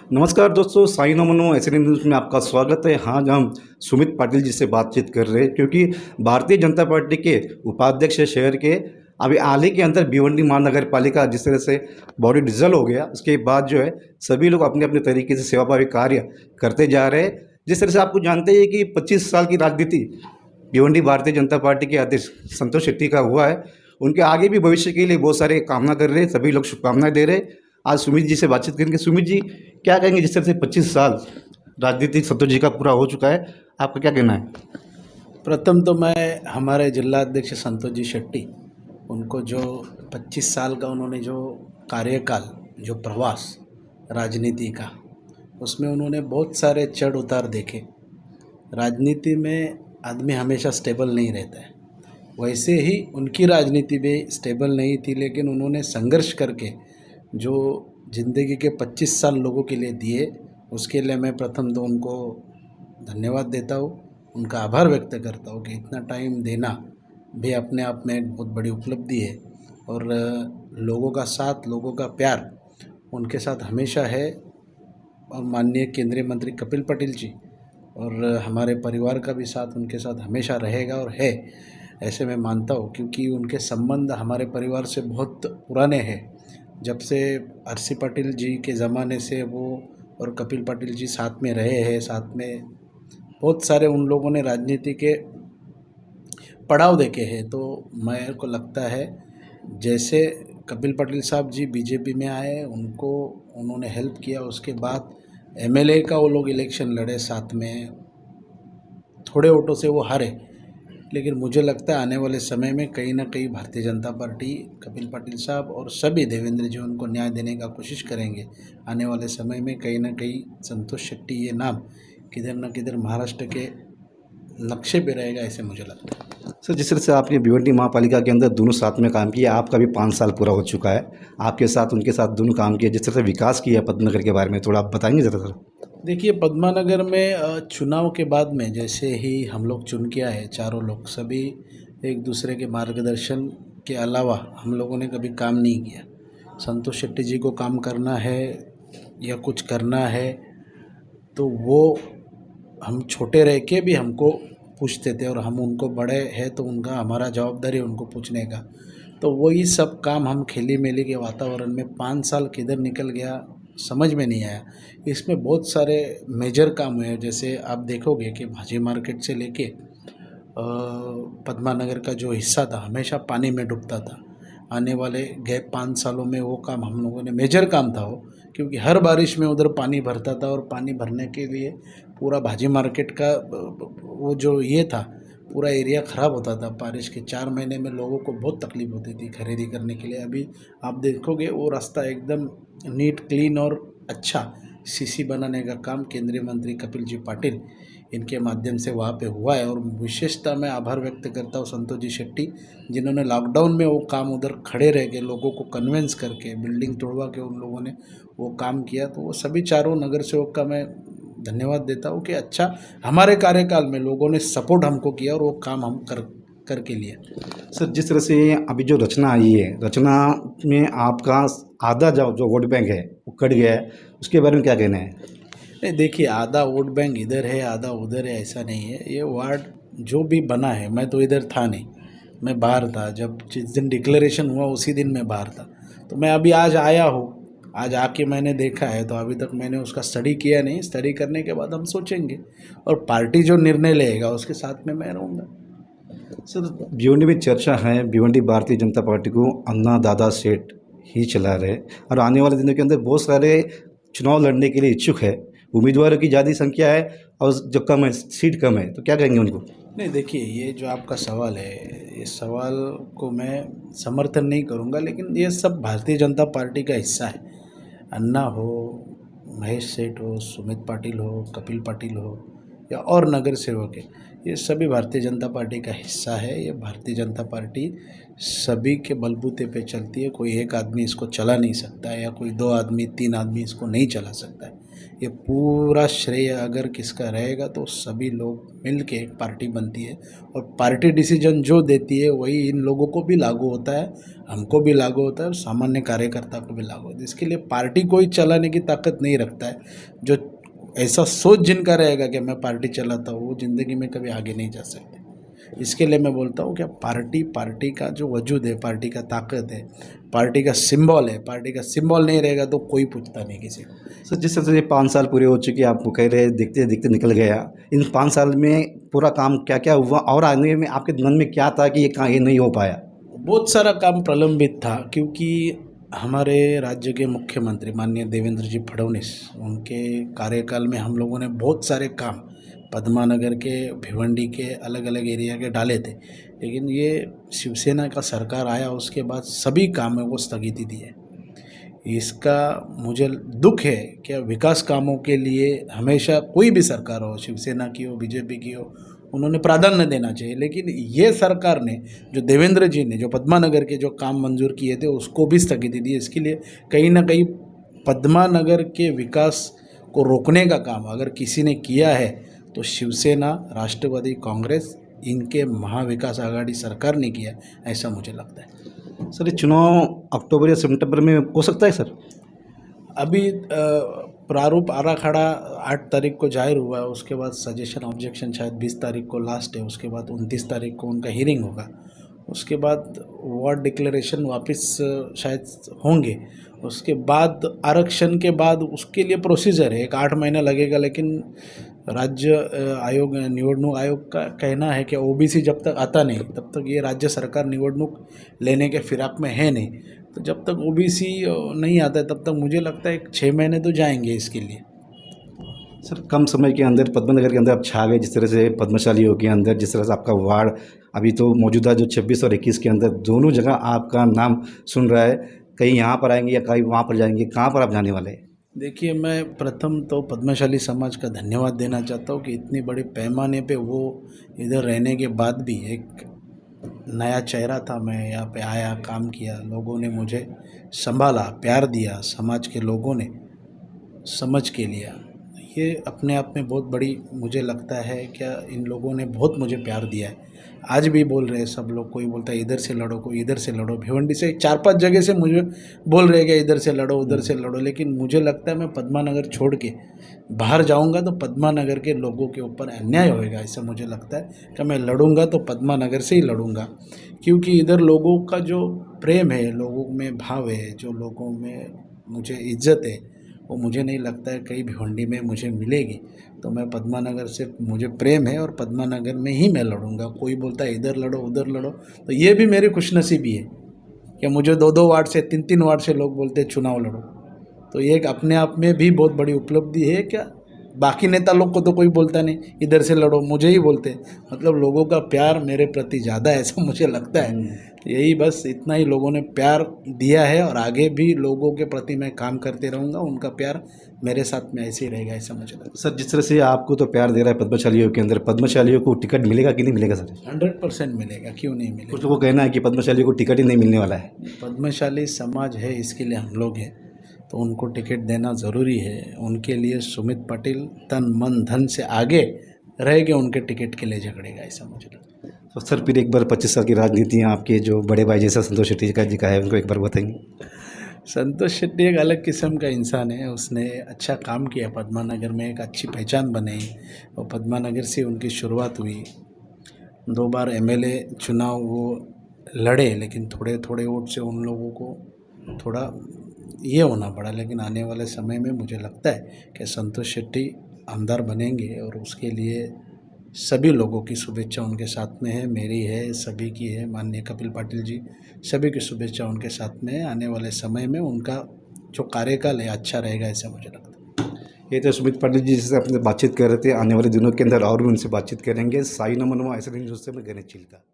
नमस्कार दोस्तों, Sai नमनो SN news में आपका स्वागत है। हाँ, हम सुमित पाटिल जी से बातचीत कर रहे हैं क्योंकि भारतीय जनता पार्टी के उपाध्यक्ष है शहर के। अभी हाल ही के अंदर भिवंडी महानगर पालिका जिस तरह से बॉडी डिसॉल्व हो गया, उसके बाद जो है सभी लोग अपने अपने तरीके से सेवाभावी कार्य करते जा रहे हैं। जिस तरह से आपको जानते हैं कि 25 साल की राजनीति भिवंडी भारतीय जनता पार्टी के अध्यक्ष संतोष शेट्टी का हुआ है। उनके आगे भी भविष्य के लिए बहुत सारे कामना कर रहे हैं, सभी लोग शुभकामनाएं दे रहे हैं। आज सुमित जी से बातचीत करेंगे। सुमित जी, क्या कहेंगे जिस तरह से 25 साल राजनीति संतोष जी का पूरा हो चुका है, आपका क्या कहना है? प्रथम तो मैं हमारे जिला अध्यक्ष संतोष जी शेट्टी, उनको जो 25 साल का उन्होंने जो कार्यकाल, जो प्रवास राजनीति का, उसमें उन्होंने बहुत सारे चढ़ उतार देखे। राजनीति में आदमी हमेशा स्टेबल नहीं रहता है, वैसे ही उनकी राजनीति भी स्टेबल नहीं थी, लेकिन उन्होंने संघर्ष करके जो ज़िंदगी के 25 साल लोगों के लिए दिए, उसके लिए मैं प्रथम तो उनको धन्यवाद देता हूँ, उनका आभार व्यक्त करता हूँ कि इतना टाइम देना भी अपने आप में एक बहुत बड़ी उपलब्धि है। और लोगों का साथ, लोगों का प्यार उनके साथ हमेशा है। और माननीय केंद्रीय मंत्री कपिल पटेल जी और हमारे परिवार का भी साथ उनके साथ हमेशा रहेगा और है, ऐसे मैं मानता हूँ, क्योंकि उनके संबंध हमारे परिवार से बहुत पुराने हैं। जब से आरसी पाटिल जी के ज़माने से वो और कपिल पाटिल जी साथ में रहे हैं, साथ में बहुत सारे उन लोगों ने राजनीति के पड़ाव देखे हैं। तो मेरे को लगता है जैसे कपिल पटेल साहब जी बीजेपी में आए, उनको उन्होंने हेल्प किया, उसके बाद एमएलए का वो लोग इलेक्शन लड़े साथ में, थोड़े वोटों से वो हारे, लेकिन मुझे लगता है आने वाले समय में कहीं ना कहीं भारतीय जनता पार्टी, कपिल पाटिल साहब और सभी देवेंद्र जी उनको न्याय देने का कोशिश करेंगे। आने वाले समय में कहीं ना कहीं संतोष शेट्टी ये नाम किधर न किधर महाराष्ट्र के नक्शे पे रहेगा, ऐसे मुझे लगता है। सर, जिस तरह से आपने भिवंडी महापालिका के अंदर दोनों साथ में काम किया, आपका भी 5 साल पूरा हो चुका है, आपके साथ उनके साथ दोनों काम किया, जिस तरह से विकास किया पद्मनगर के बारे में थोड़ा आप बताएंगे ज़रा सर? देखिए, पद्मानगर में चुनाव के बाद में जैसे ही हम लोग चुन के आए, चारों लोग सभी एक दूसरे के मार्गदर्शन के अलावा हम लोगों ने कभी काम नहीं किया। संतोष शेट्टी जी को काम करना है या कुछ करना है तो वो हम छोटे रह के भी हमको पूछते थे, और हम उनको बड़े हैं तो उनका हमारा जवाबदारी उनको पूछने का। तो वही सब काम हम खेली मेली के वातावरण में 5 साल किधर निकल गया समझ में नहीं आया। इसमें बहुत सारे मेजर काम हुए, जैसे आप देखोगे कि भाजी मार्केट से लेके पद्मानगर का जो हिस्सा था हमेशा पानी में डूबता था। आने वाले गए 5 सालों में वो काम हम लोगों ने, मेजर काम था वो, क्योंकि हर बारिश में उधर पानी भरता था, और पानी भरने के लिए पूरा भाजी मार्केट का वो जो ये था पूरा एरिया ख़राब होता था। बारिश के 4 महीने में लोगों को बहुत तकलीफ होती थी खरीदी करने के लिए। अभी आप देखोगे वो रास्ता एकदम नीट, क्लीन और अच्छा सीसी बनाने का काम केंद्रीय मंत्री कपिल जी पाटिल इनके माध्यम से वहाँ पे हुआ है। और विशेषता मैं आभार व्यक्त करता हूँ संतोष जी शेट्टी, जिन्होंने लॉकडाउन में वो काम उधर खड़े रह के लोगों को कन्विंस करके बिल्डिंग तोड़वा के उन लोगों ने वो काम किया। तो वो सभी चारों नगर सेवक का मैं धन्यवाद देता हूँ कि अच्छा हमारे कार्यकाल में लोगों ने सपोर्ट हमको किया और वो काम हम करके लिए। सर, जिस तरह से अभी जो रचना आई है, रचना में आपका आधा जो वोट बैंक है वो कट गया है, उसके बारे में क्या कहना है? नहीं, देखिए, आधा वोट बैंक इधर है आधा उधर है ऐसा नहीं है। ये वार्ड जो भी बना है, मैं तो इधर था नहीं, मैं बाहर था। जब जिस दिन डिक्लेरेशन हुआ उसी दिन मैं बाहर था। तो मैं अभी आज आया हूँ, आज आके मैंने देखा है, तो अभी तक मैंने उसका स्टडी किया नहीं। स्टडी करने के बाद हम सोचेंगे, और पार्टी जो निर्णय लेगा उसके साथ में मैं रहूँगा। सर, भिवंडी में चर्चा है, भिवंडी भारतीय जनता पार्टी को अन्ना दादा सेठ ही चला रहे और आने वाले दिनों के अंदर बहुत सारे चुनाव लड़ने के लिए इच्छुक है, उम्मीदवारों की ज़्यादा संख्या है और जो कम है, सीट कम है, तो क्या कहेंगे उनको? नहीं, देखिए, ये जो आपका सवाल है, इस सवाल को मैं समर्थन नहीं करूँगा, लेकिन ये सब भारतीय जनता पार्टी का हिस्सा है। अन्ना हो, महेश सेठ हो, सुमित पाटिल हो, कपिल पाटिल हो, या और नगर सेवक है, ये सभी भारतीय जनता पार्टी का हिस्सा है। ये भारतीय जनता पार्टी सभी के बलबूते पे चलती है। कोई एक आदमी इसको चला नहीं सकता है, या कोई 2 आदमी 3 आदमी इसको नहीं चला सकता है। ये पूरा श्रेय अगर किसका रहेगा तो सभी लोग मिल के एक पार्टी बनती है, और पार्टी डिसीजन जो देती है वही इन लोगों को भी लागू होता है, हमको भी लागू होता है और सामान्य कार्यकर्ता को भी लागू होता है। इसके लिए पार्टी कोई चलाने की ताकत नहीं रखता है। जो ऐसा सोच जिनका रहेगा कि मैं पार्टी चलाता हूँ, वो ज़िंदगी में कभी आगे नहीं जा सकते। इसके लिए मैं बोलता हूँ कि पार्टी का जो वजूद है, पार्टी का ताकत है, पार्टी का सिंबल है, पार्टी का सिंबल नहीं रहेगा तो कोई पूछता नहीं किसी को। सर जिस तरह से 5 साल पूरे हो चुके हैं, आपको कह रहे हैं देखते देखते निकल गया, इन 5 साल में पूरा काम क्या क्या हुआ और आने में आपके मन में क्या था कि ये नहीं हो पाया? बहुत सारा काम प्रलंबित था, क्योंकि हमारे राज्य के मुख्यमंत्री माननीय देवेंद्र जी फडणवीस, उनके कार्यकाल में हम लोगों ने बहुत सारे काम पद्मानगर के, भिवंडी के अलग अलग एरिया के डाले थे, लेकिन ये शिवसेना का सरकार आया उसके बाद सभी कामों को स्थगिति दी है। इसका मुझे दुख है कि विकास कामों के लिए हमेशा कोई भी सरकार हो, शिवसेना की हो, बीजेपी की हो, उन्होंने प्राधान्य देना चाहिए, लेकिन ये सरकार ने, जो देवेंद्र जी ने जो पद्मानगर के जो काम मंजूर किए थे उसको भी स्थगिति दी। इसके लिए कहीं ना कहीं पद्मानगर के विकास को रोकने का काम अगर किसी ने किया है तो शिवसेना, राष्ट्रवादी कांग्रेस, इनके महाविकास आघाड़ी सरकार ने किया, ऐसा मुझे लगता है। सर ये चुनाव अक्टूबर या सितंबर में हो सकता है सर? अभी प्रारूप आराखड़ा 8 तारीख को जाहिर हुआ है, उसके बाद सजेशन ऑब्जेक्शन शायद 20 तारीख को लास्ट है, उसके बाद 29 तारीख को उनका हियरिंग होगा, उसके बाद वार्ड डिक्लेरेशन वापस शायद होंगे, उसके बाद आरक्षण के बाद उसके लिए प्रोसीजर है, 8 महीना लगेगा। लेकिन राज्य आयोग, निवडणूक आयोग का कहना है कि ओबीसी जब तक आता नहीं तब तक ये राज्य सरकार निवडणूक लेने के फिराक में है नहीं, तो जब तक ओबीसी नहीं आता है तब तक मुझे लगता है 6 महीने तो जाएंगे इसके लिए। सर कम समय के अंदर पद्मनगर के अंदर आप छा गए, जिस तरह से पद्मशालियों के अंदर, जिस तरह से आपका वार्ड अभी तो मौजूदा जो 26 और 21 के अंदर दोनों जगह आपका नाम सुन रहा है, कहीं यहाँ पर आएंगे या कहीं वहाँ पर जाएंगे, कहाँ पर आप जाने वाले हैं? देखिए, मैं प्रथम तो पद्मशाली समाज का धन्यवाद देना चाहता हूँ कि इतनी बड़े पैमाने पे वो इधर रहने के बाद भी, एक नया चेहरा था, मैं यहाँ पे आया, काम किया, लोगों ने मुझे संभाला, प्यार दिया, समाज के लोगों ने समझ के लिया। ये अपने आप में बहुत बड़ी मुझे लगता है क्या इन लोगों ने बहुत मुझे प्यार दिया है। आज भी बोल रहे हैं सब लोग, कोई बोलता है इधर से लड़ो, कोई इधर से लड़ो, भिवंडी से 4-5 जगह से मुझे बोल रहे हैं कि इधर से लड़ो, उधर से लड़ो, लेकिन मुझे लगता है मैं पद्मानगर छोड़ के बाहर जाऊंगा तो पद्मानगर के लोगों के ऊपर अन्याय होएगा। ऐसा मुझे लगता है कि मैं लड़ूंगा तो पद्मानगर से ही लड़ूंगा, क्योंकि इधर लोगों का जो प्रेम है, लोगों में भाव है, जो लोगों में मुझे इज्जत है, वो मुझे नहीं लगता है कहीं भिवंडी में मुझे मिलेगी। तो मैं पद्मानगर से मुझे प्रेम है और पद्मानगर में ही मैं लड़ूंगा। कोई बोलता है इधर लड़ो, उधर लड़ो, तो ये भी मेरी खुशनसीबी है कि मुझे 2-2 वार्ड से, 3-3 वार्ड से लोग बोलते हैं चुनाव लड़ो। तो ये एक अपने आप में भी बहुत बड़ी उपलब्धि है। क्या बाकी नेता लोग को तो कोई बोलता नहीं इधर से लड़ो, मुझे ही बोलते, मतलब लोगों का प्यार मेरे प्रति ज़्यादा है, ऐसा मुझे लगता है। यही बस इतना ही लोगों ने प्यार दिया है और आगे भी लोगों के प्रति मैं काम करते रहूँगा, उनका प्यार मेरे साथ में ऐसे ही रहेगा, ऐसा मुझे लगता है। सर जिस तरह से आपको तो प्यार दे रहा है पद्मशालियों के अंदर, पद्मशालियों को टिकट मिलेगा कि नहीं मिलेगा सर? 100% मिलेगा, क्यों नहीं मिलेगा। कुछ लोगों को कहना है कि पद्मशालियों को टिकट ही नहीं मिलने वाला है। पद्मशाली समाज है, इसके लिए हम लोग हैं, तो उनको टिकट देना ज़रूरी है। उनके लिए सुमित पाटिल तन मन धन से आगे रह के उनके टिकट के लिए झगड़ेगा, ऐसा मुझे लगता है। तो सर फिर एक बार 25 साल की राजनीति आपके जो बड़े भाई जैसा संतोष शेट्टी जी का है, उनको एक बार बताएंगे? संतोष शेट्टी एक अलग किस्म का इंसान है, उसने अच्छा काम किया, पद्मानगर में एक अच्छी पहचान बनाई और पद्मानगर से उनकी शुरुआत हुई। 2 बार एमएलए चुनाव वो लड़े, लेकिन थोड़े थोड़े वोट से उन लोगों को थोड़ा ये होना पड़ा, लेकिन आने वाले समय में मुझे लगता है कि संतोष शेट्टी आमदार बनेंगे और उसके लिए सभी लोगों की शुभेच्छा उनके साथ में है, मेरी है, सभी की है, माननीय कपिल पाटिल जी, सभी की शुभेच्छा उनके साथ में है। आने वाले समय में उनका जो कार्यकाल है अच्छा रहेगा, ऐसा मुझे लगता है। ये तो सुमित पाटिल जी से अपने बातचीत कर रहे थे, आने वाले दिनों के अंदर और भी उनसे बातचीत करेंगे। साई नमन ऐसे नहीं, उससे मैं गणेश चिल्का।